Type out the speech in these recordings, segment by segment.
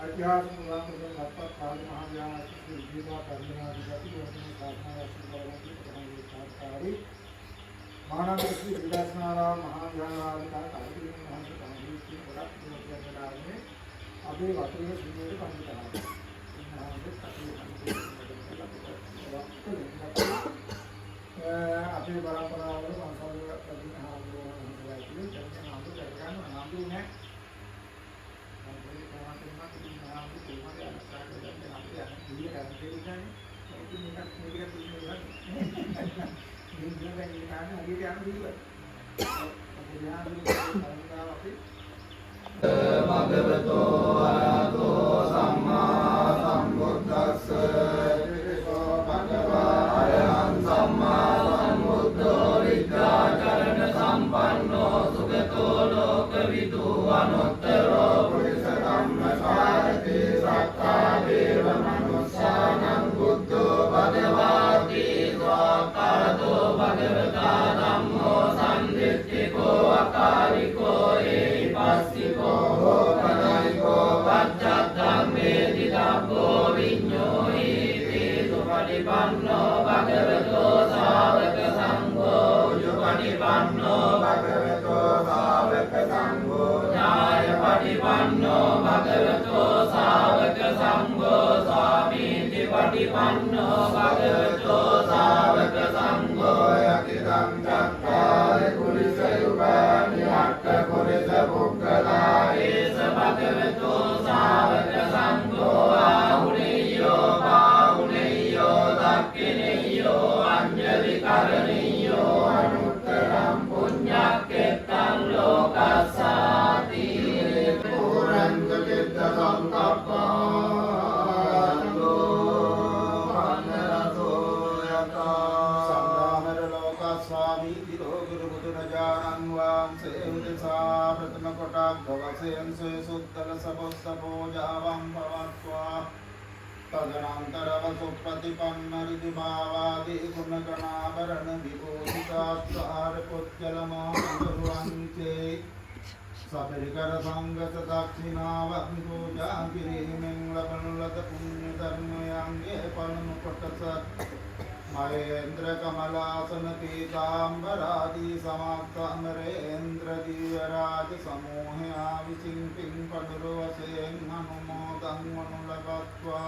ऐतिहासिक पुरातन लगभग काल महाज्ञान विद्या कर्मनाधिपति साधकारी मानव श्री विलासनारायण महाज्ञान का कार्यक्रम में अभी वक्र सुंदर पंडित अभी परंपरा भगवतो अरहतो सम्मा सम्बुद्धस्स अरहं सम्मा सम्बुद्धो विद्याचरण संपन्नो सुगतो लोकविदु अनुत्तरो पुरुष धम्मसारथि सत्ता देव मनुष्याणां बुद्धो भगवाति स्वाकातो भगवता धम्मो संदिष्टिको अकालिको एहिपस्सिको होपनैको पच्चद्धम्मेतितब्बो विඤ्ඤोहीति सुपटिपन्नो भगवतो सावक संघो उजुपटिपन्नो भगवतो सावक संघो न्यायपटिपन्नो भगवतो सावक संघो स्वामीति पटिपन्नो भगवतो सावक संघो यतिदं चत्वारि पुरुषयुगानि अष्टपुरुष पुक्कला एष भगवतो सावक संघो आहुनेयो बाहुनेयो दक्षिणेयो अंजलिकरणेयो अनुत्तरं पुण्यक्षेत्रं लोकस्याति पूरन्त चित्तसंकप्पो स्वामी दिरो गुरुबुधु न जानं वांसे उदिसा प्रथम कोटाग्गवसेन से सुत्तल सबस्तपो जावं भवत्वा तदनन्तरवसुप्रतिपन्न ऋतुभावादि गुणगणाभरण विभूषितात्कार कुच्चलमोहन्ते सपरिकर संगत दक्षिणावग्निपूजा गिरिमिङ्गलपनुलत पुण्यधर्मयांगे पलमुपटसत् महेन्द्र कमलासन पीतांबरादि समाक्तामरेन्द्र दिव्यराज समूहे आविचिंपिं पनुर्वसेन हनुमोदं मनुलभत्वा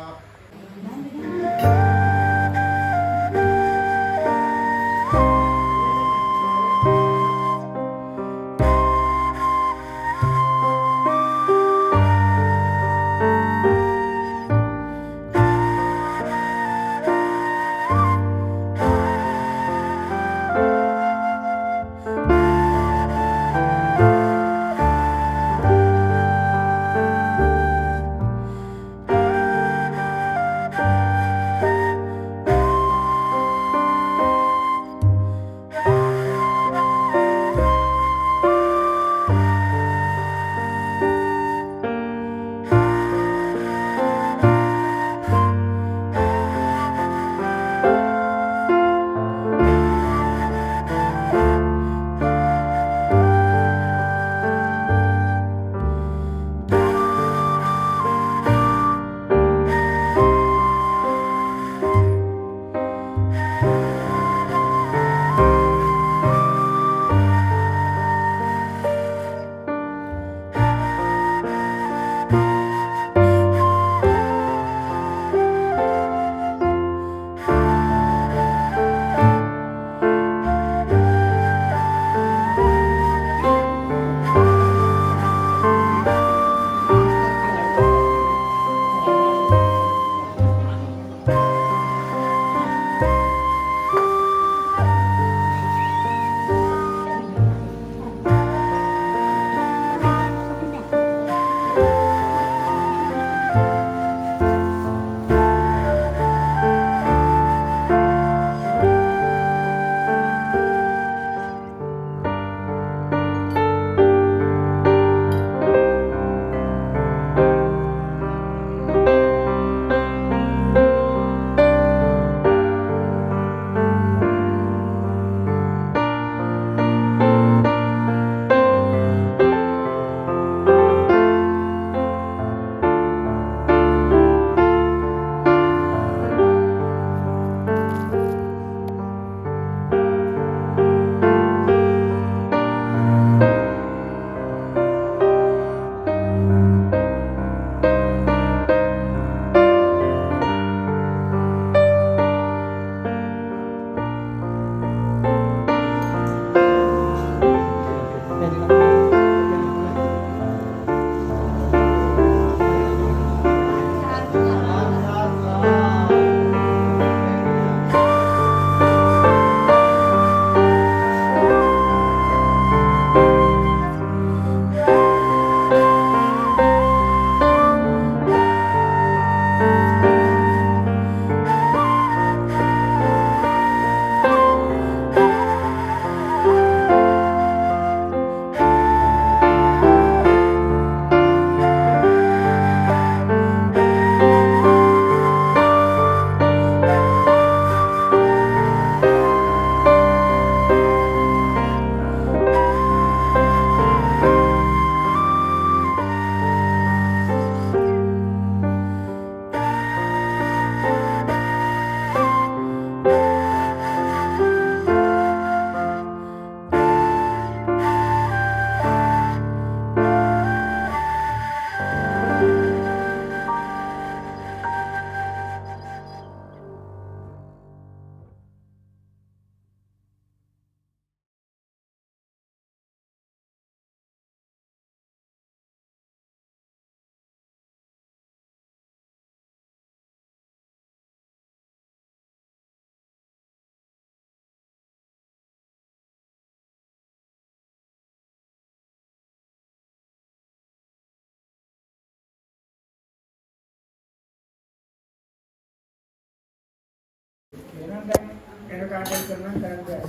එහෙනම් දැන් එන කාටද කරන්න බෑ.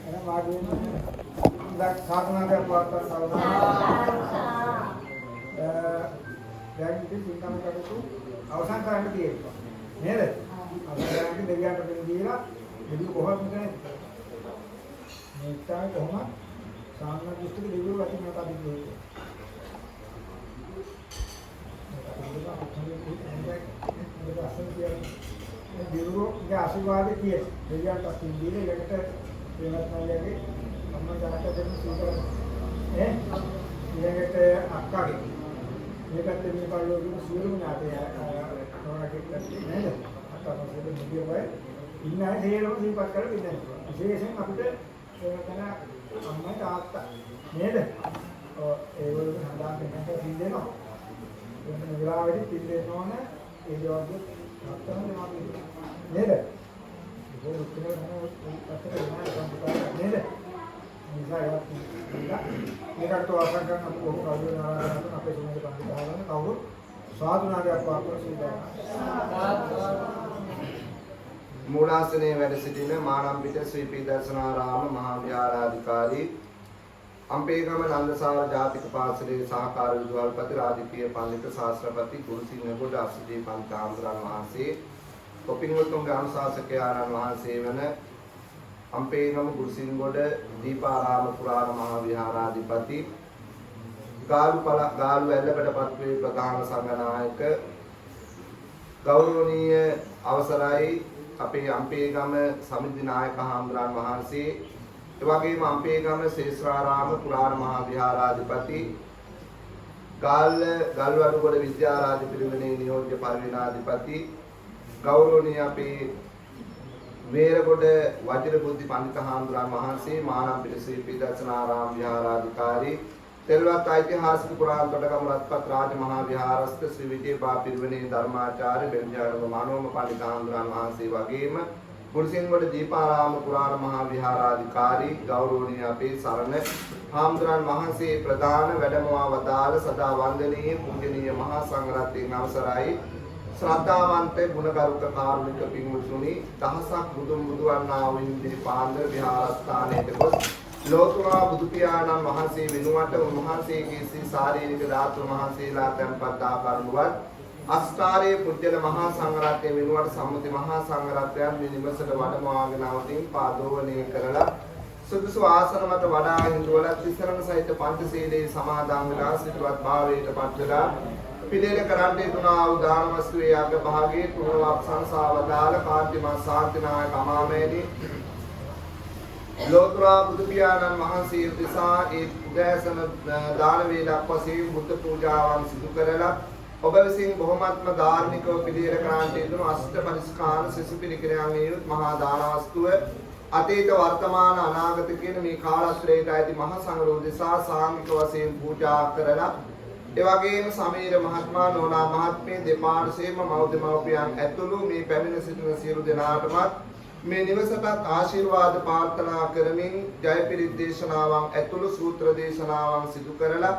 එහෙනම් වාගේ දැන් සාධනාවක් වාර්තා සාධනා. දැන් ඉතින් සිංකම කටතු අවසන් කරන්න තියෙනවා. නේද? අවසන් දෙවියන්ට දෙන්න දීලා දෙවියෝ කොහොමද කරන්නේ? මේ තමයි කොහොමද? සාමාන්‍ය දෘෂ්ටික දෙවියෝ වටින මොකක්ද කියන්නේ? දෙවියෝගේ ආශිර්වාදය කියේ. දෙවියන්ට අස්තින් දීලා ඊළඟට වෙනත් නැලගේ අම්මා ජනක දෙන්න සීකර ඊළඟට අක්කාගේ මේකත් මේ පරිලෝකීය සියලුම ඥාතය තෝරාගෙන නේද? අක්කා මොකද මුදිය වෙයි ඉන්න අය හේරම දීපත් කරලා ඉන්නේ. විශේෂයෙන් අපිට වෙනතන අම්මා තාත්තා නේද? ඒගොල්ලෝ හදාගෙන ඉන්නකොට ඉන්නවා. වෙන වෙලාවෙදි ඉන්න ඕන ඒ ජවාබ්ද අත්තම දෙනවා නේද? ඒක උත්තර නේද? මේකට ආසන්න කරන අපේ කොහොම කවුරු නාරායන අපේ සමාජ පන්තිතාවන කවුරු සාදුනාගයක් වාපර සිද්ධා මූලාසනයේ වැඩ සිටින මානම්පිට ශ්‍රී පීදර්ශනාරාම මහා විහාරාධිකාරී අම්පේගම නන්දසාර ජාතික පාසලේ සහකාර විදුහල්පති රාජකීය පඬිත ශාස්ත්‍රපති කුරුසිංහගොඩ අසුජී පන්තාම්බරන් වහන්සේ කොපින්වතුන්ගේ අනුශාසකයාණන් වහන්සේ වන අම්පේගම කුරුසිංහගොඩ දීපාරාම පුරාණ මහා විහාරාධිපති ගාලු ඇල්ලකට පත්වේ ප්‍රධාන සංඝනායක ගෞරවනීය අවසරයි අපේ අම්පේගම සමිති නායක හාමුදුරන් වහන්සේ එවැගේම අම්පේගම ශේෂ්ත්‍රාරාම පුරාණ මහා විහාරාධිපති ගල්වඩුගොඩ විද්‍යාරාධි පිරිවෙනේ නියෝජ්‍ය පරිවේනාධිපති ගෞරවනීය අපේ වේරගොඩ වජිරබුද්ධි පඬිත හාමුදුරන් වහන්සේ මානම්පිට ශ්‍රී පීදර්ශනාරාම විහාරාධිකාරී තෙල්වත් ඓතිහාසික පුරාණ තොටගම රත්පත් රාජ මහා විහාරස්ථ ශ්‍රී විජේපා පිරිවෙනේ ධර්මාචාර්ය බෙන්ජානම මනෝම පඬිත හාමුදුරන් වහන්සේ වගේම කුරුසිංහගොඩ දීපාරාම පුරාණ මහා විහාරාධිකාරී ගෞරවනීය අපේ සරණ හාමුදුරන් වහන්සේ ප්‍රධාන වැඩමවා වදාළ සදා වන්දනීය පූජනීය මහා සංඝරත්නයන් අවසරයි ශ්‍රද්ධාවන්ත ගුණගරුක කාරුණික පින්වතුනි දහසක් බුදුන් බුදුවන්නා වූ ඉන්දිරි පාන්දර විහාරස්ථානයේ ගොස් ලෝතුරා බුදු පියාණන් වහන්සේ වෙනුවට උන්වහන්සේගේ සී ශාරීරික ධාතු මහන්සියලා තැන්පත් ආකාරනුවත් අස්කාරයේ පුජ්‍යල මහා සංඝරත්නය වෙනුවට සම්මුති මහා සංඝරත්නයන් මේ නිවසට වැඩමවාගෙන අවතින් පාදෝවණය කරලා සුදුසු ආසන මත වඩා හිඳුවල තිසරණ සහිත පංචශීලයේ සමාදන් වෙලා සිටවත් භාවයට පත් වෙලා පිළිල කරන්ට යුතුනා වූ දාන වස්තුවේ අග භාගයේ තුනවක් සංසාවදාල කාන්තිමත් ශාන්තිනායක අමාමේදී ලෝතුරා බුදු පියාණන් වහන්සේ උදෙසා ඒ උදෑසන දාන වේලක් වශයෙන් බුද්ධ පූජාවන් සිදු කරලා ඔබ විසින් බොහොමත්ම ධාර්මිකව පිළියෙල කරන්ට යුතුන අෂ්ට පරිස්කාර සිසු පිළිකරයන් යුත් මහා දාන වස්තුව අතීත වර්තමාන අනාගත කියන මේ කාලත්‍රයට ඇති මහා සංඝ උදෙසා සාංගික වශයෙන් පූජා කරලා එවැගේම සමීර මහත්මයා නෝනා මහත්මිය දෙපාර්ශ්වයේම මව්දෙමව්පියන් ඇතුළු මේ පැමිණ සිටින සියලු දෙනාටමත් මේ නිවසට ආශිර්වාද ප්‍රාර්ථනා කරමින් ජයපිරිත් දේශනාවන් ඇතුළු සූත්‍ර දේශනාවන් සිදු කරලා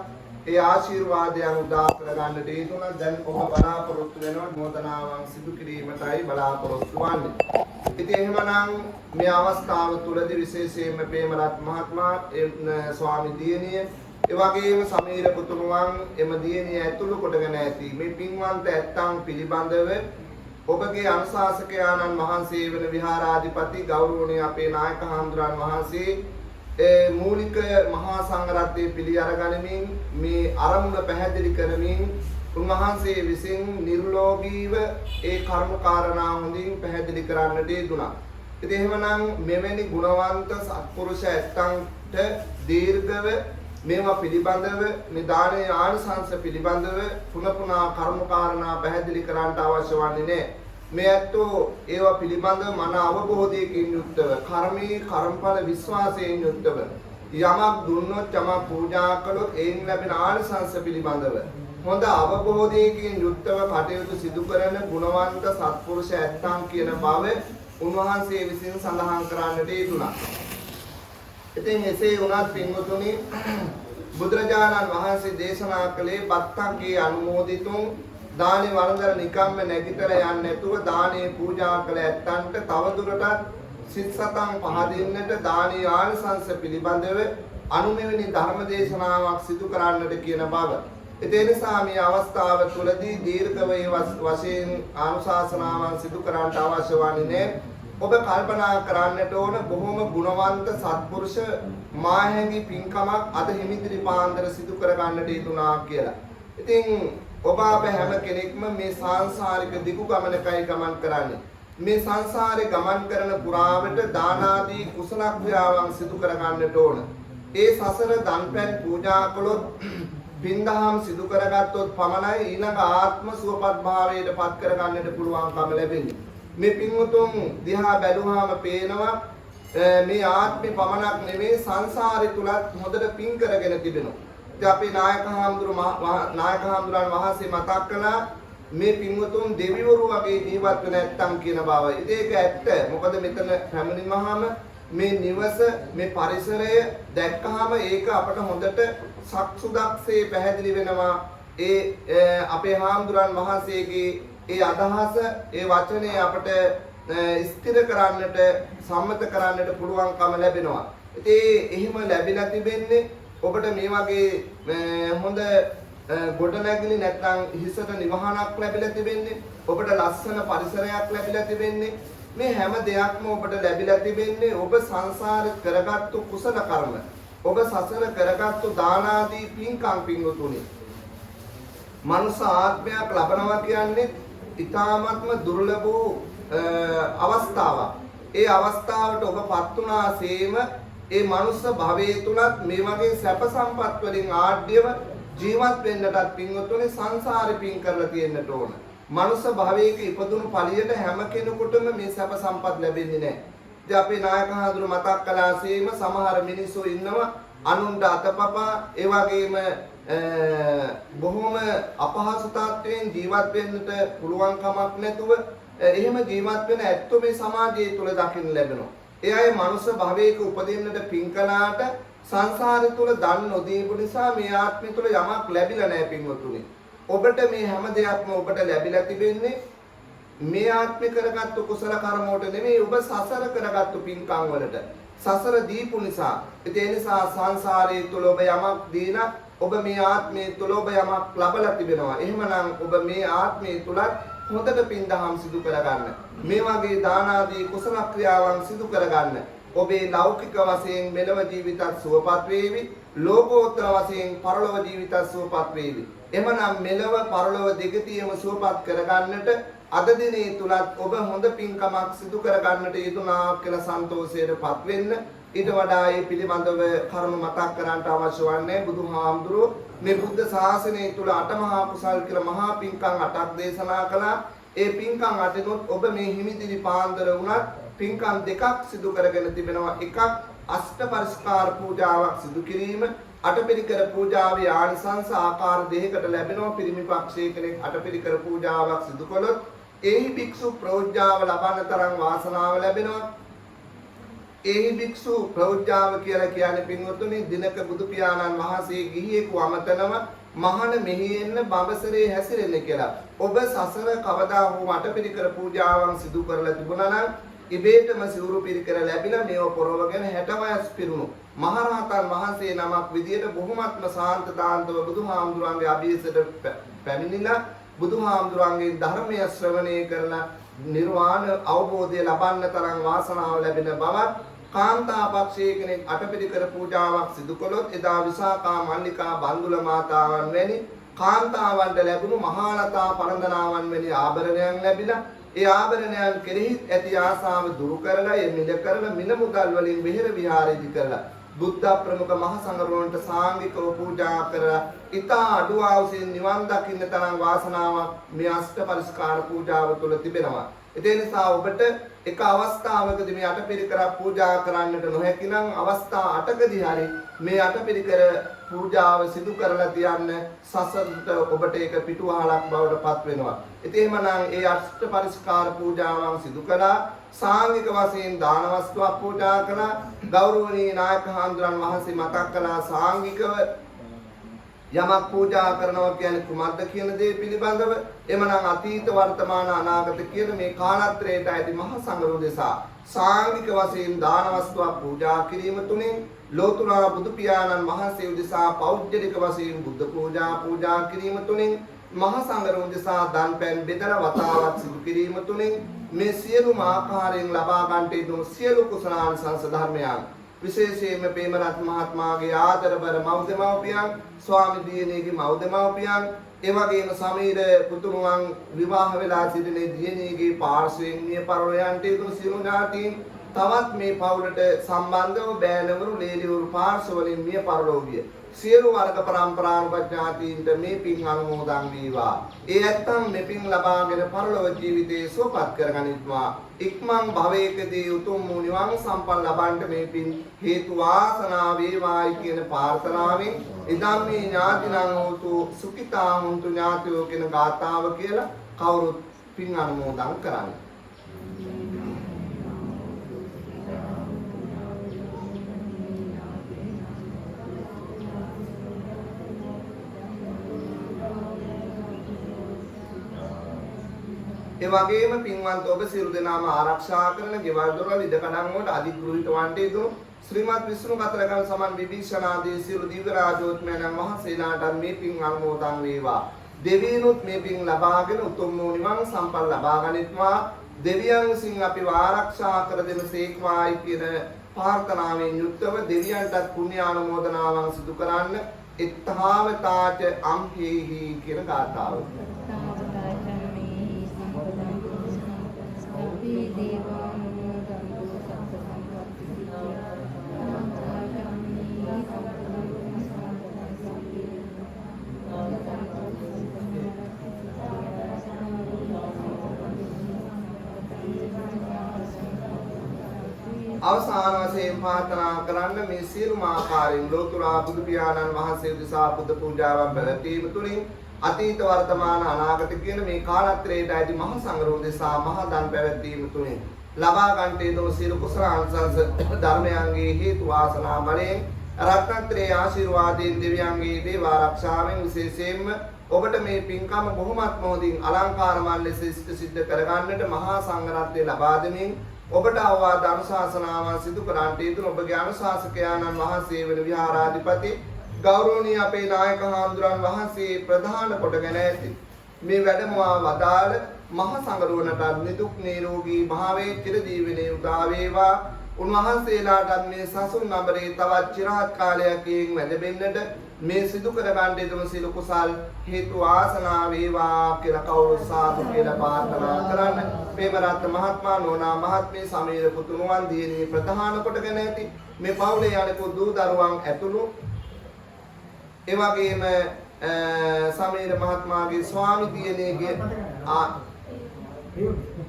ඒ ආශිර්වාදයන් උදා කර ගන්නට හේතුන දැන් ඔබ බලාපොරොත්තු වෙනවා මොදනාවන් සිදු කිරීමටයි බලාපොරොත්තු වන්නේ. ඉතින් එහෙමනම් මේ අවස්ථාව තුලදී විශේෂයෙන්ම ප්‍රේමරත් මහත්මයා ස්වාමි දියණිය එවැගේම සමීර පුතුණුවන් එම දියණිය ඇතුළු කොටගෙන ඇති මේ පින්වන්ත ඇත්තන් පිළිබඳව ඔබගේ අනුශාසකයාණන් වහන්සේ වන විහාරාධිපති ගෞරවනීය අපේ නායක හාමුදුරන් වහන්සේ මූලික මහා සංඝරත්නයේ පිළි අරගනිමින් මේ අරමුණ පැහැදිලි කරමින් උන්වහන්සේ විසින් නිර්ලෝභීව ඒ කර්ම කාරණා හොඳින් පැහැදිලි කරන්නට යෙදුණා. ඉතින් එහෙමනම් මෙවැනි ගුණවන්ත සත්පුරුෂ ඇත්තන්ට දීර්ඝව මේවා පිළිබඳව මේ දානයේ ආනිසංස පිළිබඳව පුනපුනා කර්ම කාරණා පැහැදිලි කරන්නට අවශ්‍ය වන්නේ නැහැ. මේ ඇත්තෝ ඒවා පිළිබඳව මන අවබෝධයකින් යුක්තව කර්මී කර්මඵල විශ්වාසයෙන් යුක්තව යමක් දුන්නොත් යමක් පූජා කළොත් ඒන් ලැබෙන ආනිසංස පිළිබඳව හොඳ අවබෝධයකින් යුක්තව කටයුතු සිදු කරන ගුණවන්ත සත්පුරුෂ ඇත්තන් කියන බව උන්වහන්සේ විසින් සඳහන් කරන්නට යෙදුණා. ඉතින් එසේ වුණත් පින්වතුනි බුදුරජාණන් වහන්සේ දේශනා කළේ බත්තන්ගේ අනුමෝදිතුන් දානේ වළඳලා නිකම්ම නැගිටලා යන්නේ නැතුව දානේ පූජා කළ ඇත්තන්ට තවදුරටත් සිත් සතන් පහදින්නට දානේ ආනිසංස පිළිබඳව අනුමෙවැනි ධර්ම දේශනාවක් සිදු කරන්නට කියන බව. ඒ නිසා මේ අවස්ථාව තුළදී දීර්ඝ වශයෙන් අනුශාසනාවන් සිදු කරන්නට අවශ්‍ය වන්නේ ඔබ කල්පනා කරන්නට ඕන බොහොම ගුණවන්ත සත්පුරුෂ මාහැඟි පින්කමක් අද හිමිදිරි පාන්දර සිදු කර ගන්නට යෙදුනා කියලා. ඉතින් ඔබ අප හැම කෙනෙක්ම මේ සංසාරික දිගු ගමනකයි ගමන් කරන්නේ. මේ සංසාරේ ගමන් කරන පුරාවට දාන ආදී කුසල ක්‍රියාවන් සිදු කර ගන්නට ඕන. ඒ සසර දන්පැන් පූජා කළොත් පින්දහම් සිදු කරගත්තොත් පමණයි ඊළඟ ආත්ම සුවපත් භාවයට පත් කර ගන්නට පුළුවන්කම ලැබෙන්නේ. මේ පින්වතුන් දිහා බැලුවාම පේනවා මේ ආත්මේ පමණක් නෙමෙයි සංසාරේ තුලත් හොඳට පින් කරගෙන තිබෙනවා. ඉතින් අපේ නායක හාමුදුරන් වහන්සේ මතක් කළා මේ පින්වතුන් දෙවිවරු වගේ ජීවත් වෙන නැත්තම් කියන බව. ඒක ඇත්ත. මොකද මෙතන පැමිණීමහම මේ නිවස මේ පරිසරය දැක්කහම ඒක අපට හොඳට සක්සුදක්සේ පැහැදිලි වෙනවා. අපේ හාමුදුරන් වහන්සේගේ ඒ අදහස ඒ වචනේ අපට ස්ථිර කරන්නට සම්මත කරන්නට පුළුවන්කම ලැබෙනවා. ඉතින් එහෙම ලැබිලා තිබෙන්නේ ඔබට මේ වගේ හොඳ ගොඩනැගිලි නැත්නම් හිසට නිවහනක් ලැබිලා තිබෙන්නේ. ඔබට ලස්සන පරිසරයක් ලැබිලා තිබෙන්නේ. මේ හැම දෙයක්ම ඔබට ලැබිලා තිබෙන්නේ ඔබ සංසාරේ කරගත්තු කුසල කර්ම. ඔබ සසර කරගත්තු දාන ආදී පින්කම් පින්වතුනි. මනුෂ්‍ය ආත්මයක් ලබනවා කියන්නේ ඊ타ත්ම දුර්ලභ වූ අවස්ථාවක්. ඒ අවස්ථාවට ඔබපත් වුණාseම ඒ මනුෂ්‍ය භවයේ තුලත් මේ වගේ සැප සම්පත් වලින් ආඩ්‍යව ජීවත් වෙන්නටත් පින්වතුනි සංසාරේ පින් කරලා තියෙන්නට ඕන. මනුෂ්‍ය භවයක ඉපදුණු පළියට හැම කෙනෙකුටම මේ සැප සම්පත් ලැබෙන්නේ නැහැ. ඉතින් අපේ නායක හඳුරු මතක් කළාseම සමහර මිනිස්සු ඉන්නවා අනුන්ට අතපපා ඒ වගේම බොහොම අපහසු තත්ත්වයෙන් ජීවත් වෙන්නට පුළුවන් කමක් නැතුව එහෙම ජීවත් වෙන ඇත්තෝ මේ සමාජය තුල දකින්න ලැබෙනවා. ඒ අය මනුෂ්‍ය භවයක උපදින්නට පින් කළාට සංසාරය තුල දන් නොදීපු නිසා මේ ආත්මය තුල යමක් ලැබිලා නැහැ පින්වතුනි. ඔබට මේ හැම දෙයක්ම ඔබට ලැබිලා තිබෙන්නේ මේ ආත්මේ කරගත්තු කුසල කර්ම වලට නෙමෙයි ඔබ සසර කරගත්තු පින්කම් වලට. සසර දීපු නිසා. ඒ නිසා සංසාරයේ තුල ඔබ යමක් දීලා ඔබ මේ ආත්මයේ තුල ඔබ යමක් ලබලා තිබෙනවා. එහෙමනම් ඔබ මේ ආත්මයේ තුලත් හොඳට පින්දහම් සිදු කරගන්න. මේ වගේ දාන ආදී කුසල ක්‍රියාවන් සිදු කරගන්න. ඔබේ ලෞකික වශයෙන් මෙලව ජීවිතත් සුවපත් වේවි. ලෝකෝත්තර වශයෙන් පරලොව ජීවිතත් සුවපත් වේවි. එමනම් මෙලව පරලොව දෙකතියම සුවපත් කරගන්නට අද දිනේ තුලත් ඔබ හොඳ පින්කමක් සිදු කරගන්නට යෙදුනා කියලා සන්තෝෂයටපත් වෙන්න. ඊට වඩා මේ පිළිබඳව කරුණු මතක් කරන්නට අවශ්‍ය වන්නේ බුදුහාමුදුරුවෝ මේ බුද්ධ ශාසනය තුල අටමහා කුසල් කියලා මහා පින්කම් 8ක් දේශනා කළා. ඒ පින්කම් 8නොත් ඔබ මේ හිමිදිරි පාන්දර වුණත් පින්කම් දෙකක් සිදු කරගෙන තිබෙනවා. එකක් අෂ්ට පරිස්කාර පූජාවක් සිදු කිරීම. අටපිරිකර පූජාවේ ආනිසංස ආකාර දෙකකට ලැබෙනවා. පිරිමි පක්ෂයේ කෙනෙක් අටපිරිකර පූජාවක් සිදු කළොත් එහි භික්ෂු ප්‍රෝජ්ජාව ලබන තරම් වාසනාව ලැබෙනවා. එහි භික්ෂු ප්‍රෝජ්ජාව කියලා කියන්නේ පින්වතුනි දිනක බුදු පියාණන් වහන්සේ ගිහියෙකු අමතනව මහණ මෙහි එන්න බඹසරේ හැසිරෙන්න කියලා. ඔබ සසර කවදා හෝ අටපිරිකර පූජාවන් සිදු කරලා තිබුණා නම් ඉබේටම සිවුරු පිරිකර ලැබිලා මේව පොරවගෙන 60 වයස් පිරුණු මහරහතන් වහන්සේ නමක් විදියට බොහොමත්ම සාන්ත දාන්තව බුදුහාමුදුරන්ගේ අභියසට පැමිණිලා බුදුහාමුදුරන්ගේ ධර්මය ශ්‍රවණය කරලා නිර්වාණ අවබෝධය ලබන්න තරම් වාසනාව ලැබෙන බවත් කාන්තා පක්ෂයේ කෙනෙක් අටපිරිකර පූජාවක් සිදු කළොත් එදා විසාකා මල්ලිකා බන්දුල මාතාවන් වැනි කාන්තාවන්ට ලැබුණු මහාලතා පරන්දනාවන් වැනි ආභරණයන් ලැබිලා ඒ ආභරණයන් කෙරෙහි ඇති ආසාව දුරු කරලා ඒ මිල කරලා මිල මුදල් වලින් විහෙර විහාරෙදි කරලා බුද්ධ ප්‍රමුඛ මහ සංඝරුවන්ට සාංගිකව පූජා කරලා ඊතා අඩු ආවසින් නිවන් දකින්න තරම් වාසනාවක් මේ අෂ්ට පරිස්කාර පූජාව තුළ තිබෙනවා. ඒ නිසා ඔබට එක අවස්ථාවකදී මේ අටපිරිකර පූජා කරන්නට නොහැකි නම් අවස්ථා 8කදී හරි මේ අටපිරිකර පූජාව සිදු කරලා තියන්න සසරට ඔබට ඒක පිටුවහලක් බවට පත් වෙනවා. ඉතින් එහෙමනම් ඒ අෂ්ට පරිස්කාර පූජාවන් සිදු කළා සාංගික වශයෙන් දාන වස්තුවක් පූජා කළා. ගෞරවනීය නායක හාමුදුරන් වහන්සේ මතක් කළා සාංගිකව යමක් පූජා කරනවා කියන්නේ කුමක්ද කියන දේ පිළිබඳව එමනම් අතීත වර්තමාන අනාගත කියන මේ කාලත්‍රයට ඇති මහා සංඝ දෙසා සාංගික වශයෙන් දාන වස්තුවක් පූජා කිරීම තුලින් ලෝතුරා බුදු පියාණන් වහන්සේ උදෙසා පෞද්ගලික වශයෙන් බුද්ධ පූජා කිරීම තුලින් මහා සංඝ උදෙසා දන් පැන් බෙදලා වතාවක් සිදු කිරීම තුලින් මේ සියලුම ආකාරයෙන් ලබා ගන්නට යන සියලු කුසලාංශ ධර්මයන් විශේෂයෙන්ම ප්‍රේමරත් මහත්මයාගේ ආදරබර මව්දෙමව්පියන් ස්වාමි දියණියගේ මව්දෙමව්පියන් ඒ වගේම සමීර පුතුණුවන් විවාහ වෙලා සිටින දියණියගේ පාර්ශ්වයෙන් මිය පරලොයන්ට යන සියලු ඥාතීන් තවත් මේ පවුලට සම්බන්ධව බෑනවරු ලේලිවරු පාර්ශ්වවලින් මිය පරලෝ ගිය සියලු වර්ග පරම්පරානුපඥාතීන්ට මේ පින් අනුමෝදන් වේවා. ඒ ඇත්තන් මේ පින් ලබාගෙන පරලොව ජීවිතේ සුවපත් කරගනිත්වා. ඉක්මන් භවයකදී උතුම් වූ නිවන් සම්පන්න ලබන්නට මේ පින් හේතු වාසනා වේවායි කියන ප්‍රාර්ථනාවෙන් ඉදම්මේ ඥාතිනං හෝතු සුඛිතා හුන්තු ඥාතියෝ කියන ගාථාව කියලා කවුරුත් පින් අනුමෝදන් කරන්නේ. ඒ වගේම පින්වන්ත ඔබ සියලු දෙනාම ආරක්ෂා කරන ගෙවල් දොරවල් ඉඩකඩම් වලට අධිග්‍රහිත වන්ට යුතු ශ්‍රීමත් විෂ්ණු කතරගම සමන් විභීෂණාදී සියලු දිව්‍ය රාජෝත්මයන් වහන්සේලාට මේ පින් අනුමෝදන් වේවා. දෙවියනුත් මේ පින් ලබාගෙන උතුම් වූ නිවන් සම්පන්න ලබා ගනිත්වා. දෙවියන් විසින් අපිව ආරක්ෂා කර දෙන සේක්වායි කියන ප්‍රාර්ථනාවෙන් යුක්තව දෙවියන්ටත් පුණ්‍ය ආනුමෝදනාවන් සිදු කරන්න ඉත්තාවතාච අම්හෙහි කියන ගාථාව. අවසාන වශයෙන් ප්‍රාර්ථනා කරන්න මේ සියලුම ආකාරයෙන් ලෝතුරා බුදු පියාණන් වහන්සේ උදෙසා බුද්ධ පූජාවන් පැවැත්වීම තුළින් අතීත වර්තමාන අනාගත කියන මේ කාලත්‍රයට ඇති මහා සංඝ උදෙසා මහා දන් පැවැත්වීම තුළින් ලබා ගන්නට යන සියලු කුසල අංශ ධර්මයන්ගේ හේතු වාසනා බලයෙන් රත්නත්‍රයේ ආශිර්වාදයෙන් දෙවියන්ගේ දේව ආරක්ෂාවෙන් විශේෂයෙන්ම ඔබට මේ පින්කම බොහොමත් මොහොතින් අලංකාර මල් ලෙස ඉෂ්ට සිද්ධ කරගන්නට මහා සංඝ රත්නය ලබා දෙමින් ඔබට අවවාද අනුශාසනාවන් සිදු කරන්නට යෙදුණු ඔබගේ අනුශාසකයාණන් වහන්සේ වෙන විහාරාධිපති ගෞරවනීය අපේ නායක හාමුදුරන් වහන්සේ ප්‍රධාන කොටගෙන ඇති මේ වැඩමවා වදාළ මහා සංඝරුවනට නිදුක් නිරෝගී භාවයේ චිරජීවනයේ උදා වේවා. උන්වහන්සේලාට මේ සසුන් නඹරේ තවත් চিරාත් කාලයක් වැඩෙන්නට මේ සිදු කර ගන්න දෙන සියලු කුසල් හේතු ආසනා වේවා කියලා කවුරු සාදු කියලා ප්‍රාර්ථනා කරන්න. ප්‍රේමරත්න මහත්මයා නෝනා මහත්මිය සමීර පුතුණුවන් දියණිය ප්‍රධාන කොටගෙන ඇති මේ පවුලේ අනිකුත් දූ දරුවන් ඇතුළු ඒ වගේම සමීර මහත්මයාගේ ස්වාමි දියණියගේ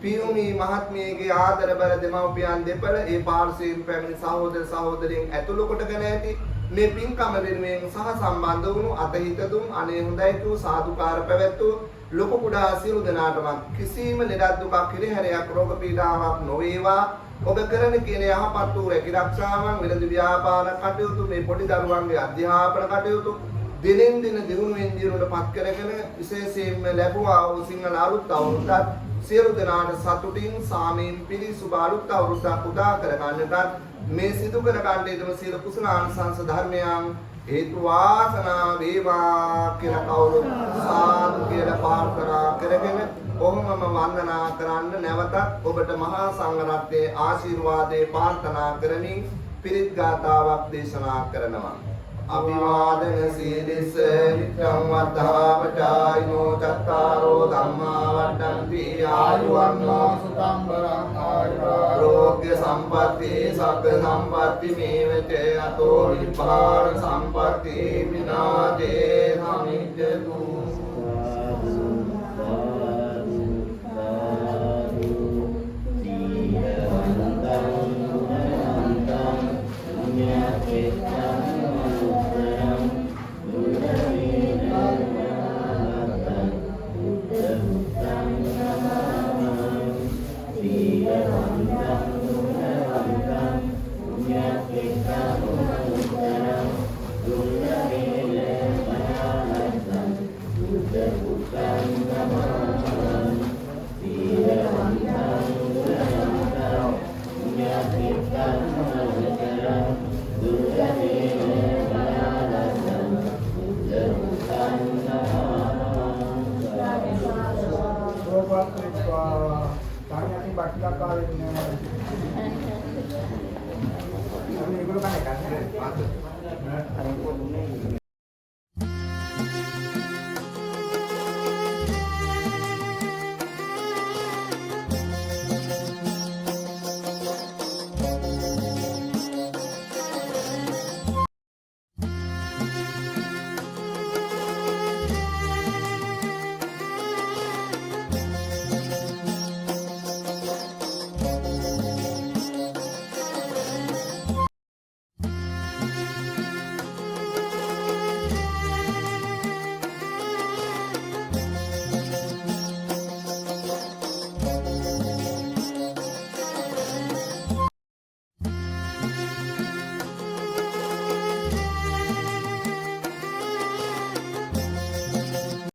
පියුමි මහත්මියගේ ආදරබර දෙමව්පියන් දෙපළ ඒ පාර්ශ්වයෙන් පැමිණි සහෝදර සහෝදරියන් ඇතුළු කොටගෙන ඇති මේ පින්කම වෙනුවෙන් සහ සම්බන්ධ වුණු අතහිත දුන් අනේ හොඳයි තු සාදුකාර පැවැත්වූ ලොකු කුඩා සියලු දෙනාටම කිසිම ලෙඩක් දුකක් කිරිහැරයක් රෝග පීඩාවක් නොවේවා. ඔබ කරන කියන යහපත් වූ රැකිරක්ෂාවන් වෙළඳ ව්‍යාපාර කටයුතු මේ පොඩි දරුවන්ගේ අධ්‍යාපන කටයුතු දිනෙන් දින දිනුවෙන් දිනුවට පත් කරගෙන විශේෂයෙන්ම ලැබුවා වූ සිංහල අලුත් අවුරුද්දත් සියලු දෙනාට සතුටින් සාමයෙන් පිරිසුදු අලුත් අවුරුද්දක් උදා කර ගන්නට මේ සිදු කර ගන්න යෙදුණු සියලු කුසලාංශ ධර්මයන් හේතු වාසනා වේවා කියලා කවුරු සාදු කියලා ප්‍රාර්ථනා කරගෙන ඔහොමම වන්දනා කරන්න නැවතත් ඔබට මහා සංඝ රත්නයේ ආශිර්වාදේ ප්‍රාර්ථනා කරමින් පිරිත් ගාථාවක් දේශනා කරනවා. අභිවාදන සීලිස නිත්‍යං වද්ධාපචායිනෝ චත්තාරෝ ධම්මා වඩ්ඩන්ති ආයුවන්නෝ සුතං බරං ආයුරෝග්‍ය සම්පatti සග්ග සම්පatti මේවච අතෝ නිපාන සම්පatti විනාදේ සමිජ්ජතු ස්වාහා. ධාන්‍යයෙන් බක්කා කාලෙන්න